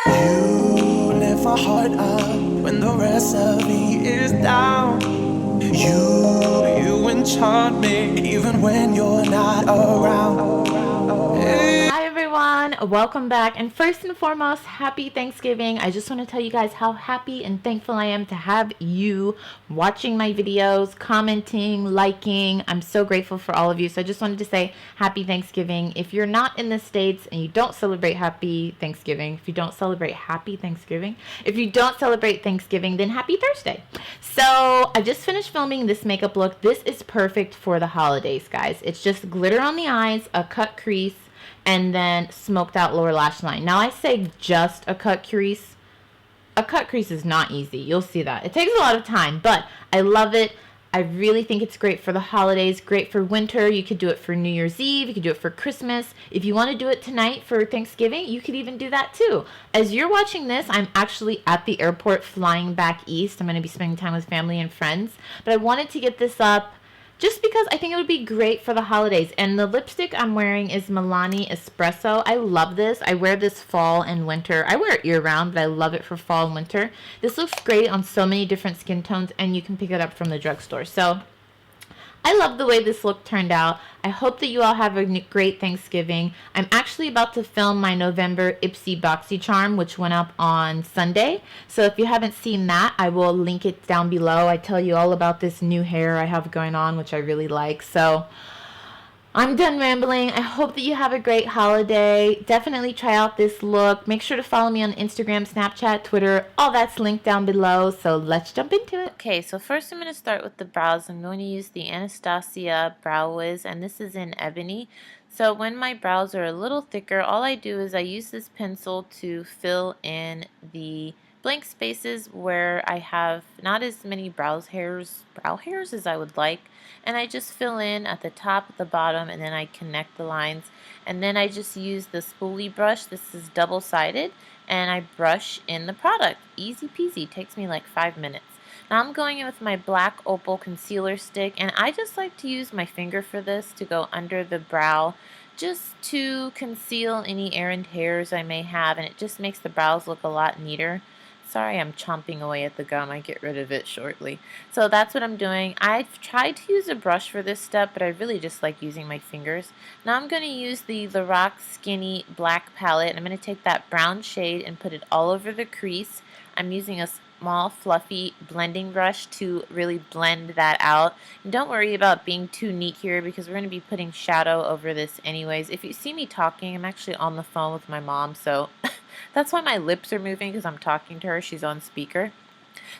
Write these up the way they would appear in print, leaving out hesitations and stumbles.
You lift my heart up when the rest of me is down. You enchant me even when you're not around. Hey. Hi everyone, welcome back, and first and foremost, happy Thanksgiving. I just want to tell you guys how happy and thankful I am to have you watching my videos, commenting, liking. I'm so grateful for all of you. So I just wanted to say happy Thanksgiving. If you're not in the States and you don't celebrate happy Thanksgiving, if you don't celebrate Thanksgiving, then happy Thursday. So I just finished filming this makeup look. This is perfect for the holidays, guys. It's just glitter on the eyes, a cut crease, and then smoked out lower lash line. Now I say just a cut crease. A cut crease is not easy. You'll see that. It takes a lot of time, but I love it. I really think it's great for the holidays, great for winter. You could do it for New Year's Eve. You could do it for Christmas. If you want to do it tonight for Thanksgiving, you could even do that too. As you're watching this, I'm actually at the airport flying back east. I'm going to be spending time with family and friends, but I wanted to get this up just because I think it would be great for the holidays. And the lipstick I'm wearing is Milani Espresso. I love this. I wear this fall and winter. I wear it year-round, but I love it for fall and winter. This looks great on so many different skin tones, and you can pick it up from the drugstore. So I love the way this look turned out. I hope that you all have a great Thanksgiving. I'm actually about to film my November Ipsy Boxy Charm, which went up on Sunday. So if you haven't seen that, I will link it down below. I tell you all about this new hair I have going on, which I really like. So I'm done rambling. I hope that you have a great holiday. Definitely try out this look. Make sure to follow me on Instagram, Snapchat, Twitter. All that's linked down below. So let's jump into it. Okay, so first I'm going to start with the brows. I'm going to use the Anastasia Brow Wiz, and this is in Ebony. So when my brows are a little thicker, all I do is I use this pencil to fill in the blank spaces where I have not as many brow hairs as I would like, and I just fill in at the top, at the bottom, and then I connect the lines, and then I just use the spoolie brush. This is double-sided, and I brush in the product. Easy peasy, takes me like 5 minutes. Now I'm going in with my black opal concealer stick, and I just like to use my finger for this to go under the brow just to conceal any errant hairs I may have, and it just makes the brows look a lot neater. Sorry, I'm chomping away at the gum. I get rid of it shortly. So that's what I'm doing. I've tried to use a brush for this step, but I really just like using my fingers. Now I'm going to use the Lorac Skinny Black palette, and I'm going to take that brown shade and put it all over the crease. I'm using a small fluffy blending brush to really blend that out. And don't worry about being too neat here because we're going to be putting shadow over this anyways. If you see me talking, I'm actually on the phone with my mom, so that's why my lips are moving, because I'm talking to her. She's on speaker.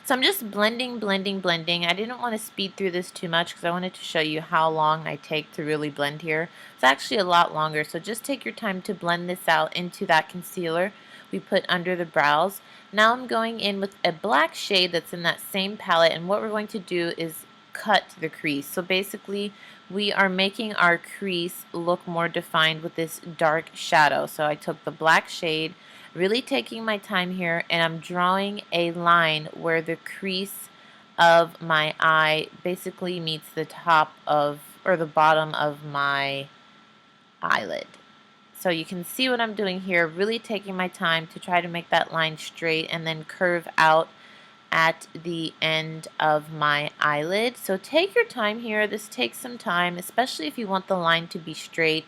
So I'm just blending. I didn't want to speed through this too much because I wanted to show you how long I take to really blend here. It's actually a lot longer, so just take your time to blend this out into that concealer we put under the brows. Now I'm going in with a black shade that's in that same palette, and what we're going to do is cut the crease. So basically we are making our crease look more defined with this dark shadow. So I took the black shade, really taking my time here, and I'm drawing a line where the crease of my eye basically meets the top of, or the bottom of my eyelid. So you can see what I'm doing here, really taking my time to try to make that line straight and then curve out at the end of my eyelid. So take your time here. This takes some time, especially if you want the line to be straight.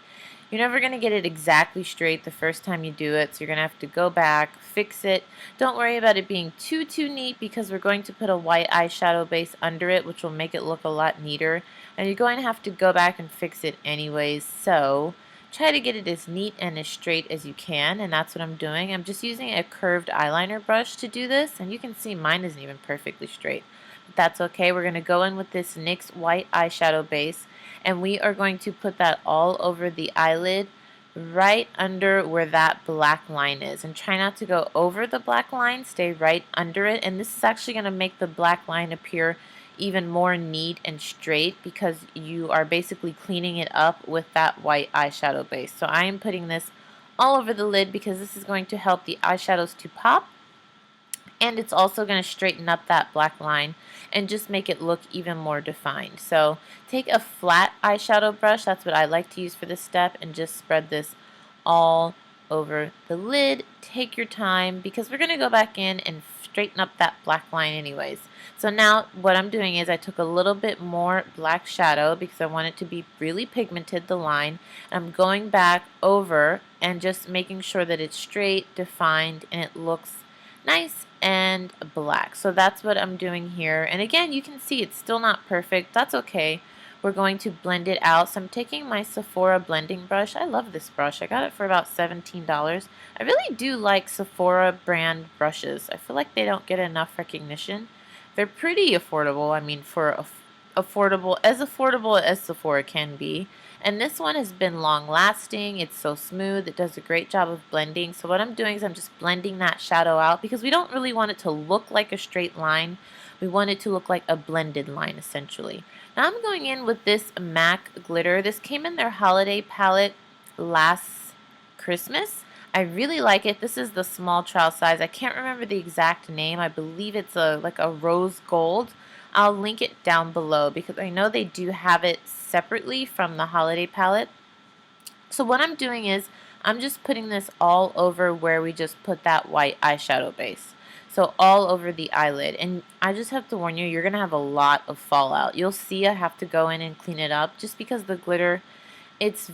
You're never going to get it exactly straight the first time you do it, so you're going to have to go back, fix it. Don't worry about it being too neat because we're going to put a white eyeshadow base under it, which will make it look a lot neater. And you're going to have to go back and fix it anyways, so try to get it as neat and as straight as you can, and that's what I'm doing. I'm just using a curved eyeliner brush to do this, and you can see mine isn't even perfectly straight. But that's okay. We're going to go in with this NYX white eyeshadow base, and we are going to put that all over the eyelid right under where that black line is. And try not to go over the black line, stay right under it. And this is actually going to make the black line appear even more neat and straight because you are basically cleaning it up with that white eyeshadow base. So I am putting this all over the lid because this is going to help the eyeshadows to pop, and it's also going to straighten up that black line and just make it look even more defined. So take a flat eyeshadow brush, that's what I like to use for this step, and just spread this all over the lid. Take your time because we're going to go back in and straighten up that black line anyways. So now what I'm doing is I took a little bit more black shadow because I want it to be really pigmented, the line. I'm going back over and just making sure that it's straight, defined, and it looks nice and black. So that's what I'm doing here. And again, you can see it's still not perfect. That's okay. We're going to blend it out. So I'm taking my Sephora blending brush. I love this brush. I got it for about $17. I really do like Sephora brand brushes. I feel like they don't get enough recognition. They're pretty affordable. I mean, for affordable as Sephora can be. And this one has been long lasting. It's so smooth. It does a great job of blending. So what I'm doing is I'm just blending that shadow out because we don't really want it to look like a straight line. We want it to look like a blended line essentially. Now I'm going in with this MAC glitter. This came in their holiday palette last Christmas. I really like it. This is the small trial size. I can't remember the exact name. I believe it's like a rose gold. I'll link it down below because I know they do have it separately from the holiday palette. So what I'm doing is I'm just putting this all over where we just put that white eyeshadow base. So all over the eyelid. And I just have to warn you, you're going to have a lot of fallout. You'll see I have to go in and clean it up just because the glitter, it's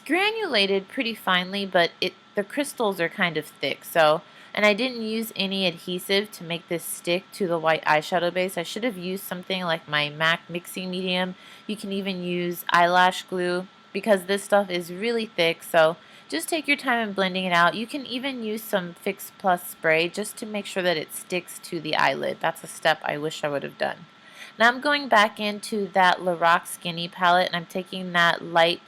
granulated pretty finely, but the crystals are kind of thick. So, and I didn't use any adhesive to make this stick to the white eyeshadow base. I should have used something like my MAC mixing medium. You can even use eyelash glue because this stuff is really thick. So just take your time in blending it out. You can even use some Fix Plus spray just to make sure that it sticks to the eyelid. That's a step I wish I would have done. Now I'm going back into that Lorac Skinny palette and I'm taking that light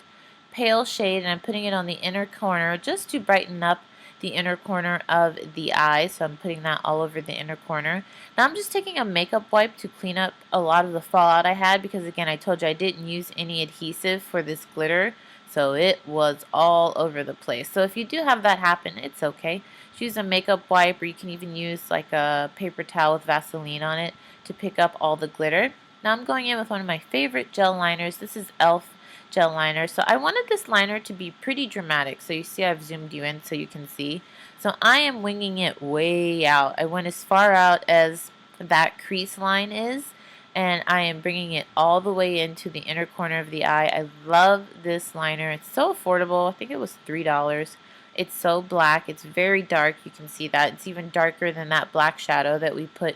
pale shade and I'm putting it on the inner corner just to brighten up the inner corner of the eye. So I'm putting that all over the inner corner. Now I'm just taking a makeup wipe to clean up a lot of the fallout I had because again I told you I didn't use any adhesive for this glitter. So it was all over the place. So if you do have that happen, it's okay. Just use a makeup wipe or you can even use like a paper towel with Vaseline on it to pick up all the glitter. Now I'm going in with one of my favorite gel liners. This is e.l.f. gel liner. So I wanted this liner to be pretty dramatic. So you see I've zoomed you in so you can see. So I am winging it way out. I went as far out as that crease line is. And I am bringing it all the way into the inner corner of the eye. I love this liner. It's so affordable. I think it was $3. It's so black. It's very dark. You can see that. It's even darker than that black shadow that we put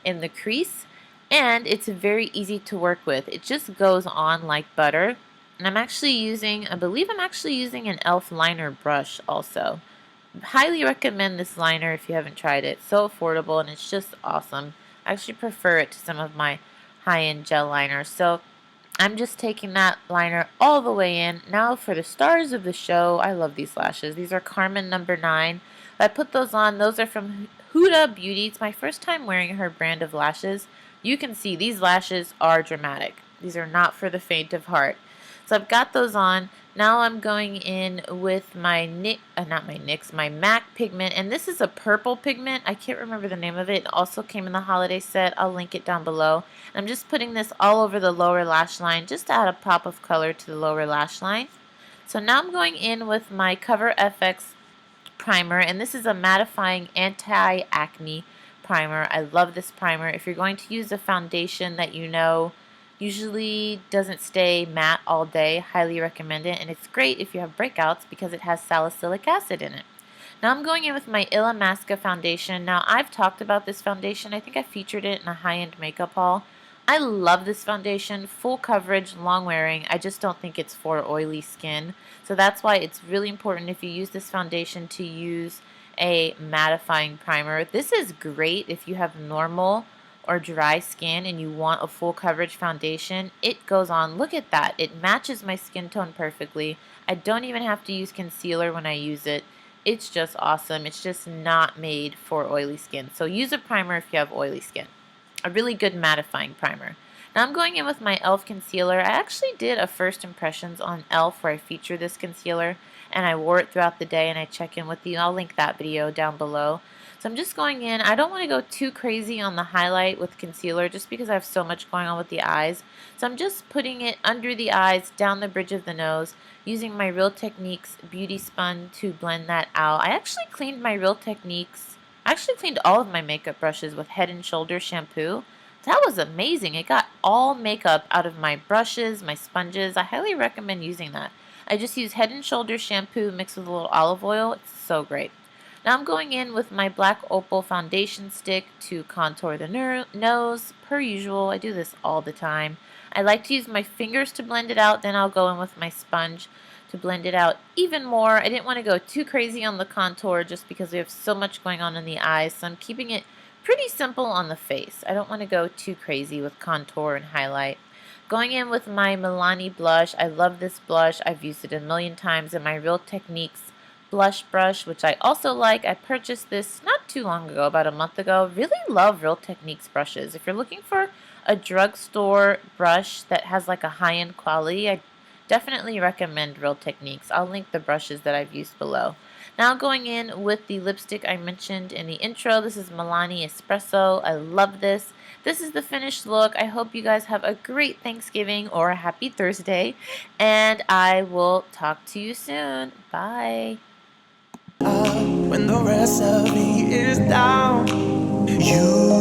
in the crease. And it's very easy to work with. It just goes on like butter. And I'm actually using, I believe I'm actually using an e.l.f. liner brush also. Highly recommend this liner if you haven't tried it. It's so affordable and it's just awesome. I actually prefer it to some of my high-end gel liners. So I'm just taking that liner all the way in. Now for the stars of the show, I love these lashes. These are Carmen number 9. I put those on. Those are from Huda Beauty. It's my first time wearing her brand of lashes. You can see these lashes are dramatic. These are not for the faint of heart. So I've got those on. Now I'm going in with my my MAC pigment, and this is a purple pigment. I can't remember the name of it. It also came in the holiday set. I'll link it down below. And I'm just putting this all over the lower lash line just to add a pop of color to the lower lash line. So now I'm going in with my Cover FX primer, and this is a mattifying anti-acne primer. I love this primer. If you're going to use a foundation that you know usually doesn't stay matte all day, highly recommend it. And it's great if you have breakouts because it has salicylic acid in it. Now I'm going in with my Illamasqua foundation. Now I've talked about this foundation. I think I featured it in a high-end makeup haul. I love this foundation, full coverage, long wearing. I just don't think it's for oily skin. So that's why it's really important if you use this foundation to use a mattifying primer. This is great if you have normal or dry skin and you want a full coverage foundation. It goes on. Look at that. It matches my skin tone perfectly. I don't even have to use concealer when I use it. It's just awesome. It's just not made for oily skin. So use a primer if you have oily skin. A really good mattifying primer. Now I'm going in with my e.l.f. concealer. I actually did a first impressions on e.l.f. where I feature this concealer, and I wore it throughout the day, and I check in with you. I'll link that video down below. So I'm just going in. I don't want to go too crazy on the highlight with concealer just because I have so much going on with the eyes. So I'm just putting it under the eyes, down the bridge of the nose, using my Real Techniques beauty sponge to blend that out. I actually cleaned my Real Techniques. I actually cleaned all of my makeup brushes with Head and Shoulders shampoo. That was amazing. It got all makeup out of my brushes, my sponges. I highly recommend using that. I just use Head and Shoulders shampoo mixed with a little olive oil. It's so great. Now I'm going in with my Black Opal foundation stick to contour the nose. Per usual, I do this all the time. I like to use my fingers to blend it out, then I'll go in with my sponge to blend it out even more. I didn't want to go too crazy on the contour just because we have so much going on in the eyes, so I'm keeping it pretty simple on the face. I don't want to go too crazy with contour and highlight. Going in with my Milani blush. I love this blush. I've used it a million times in my Real Techniques blush brush, which I also like. I purchased this not too long ago, about a month ago. Really love Real Techniques brushes. If you're looking for a drugstore brush that has like a high-end quality, I definitely recommend Real Techniques. I'll link the brushes that I've used below. Now going in with the lipstick I mentioned in the intro. This is Milani Espresso. I love this. This is the finished look. I hope you guys have a great Thanksgiving or a happy Thursday, and I will talk to you soon. Bye. When the rest of me is down, you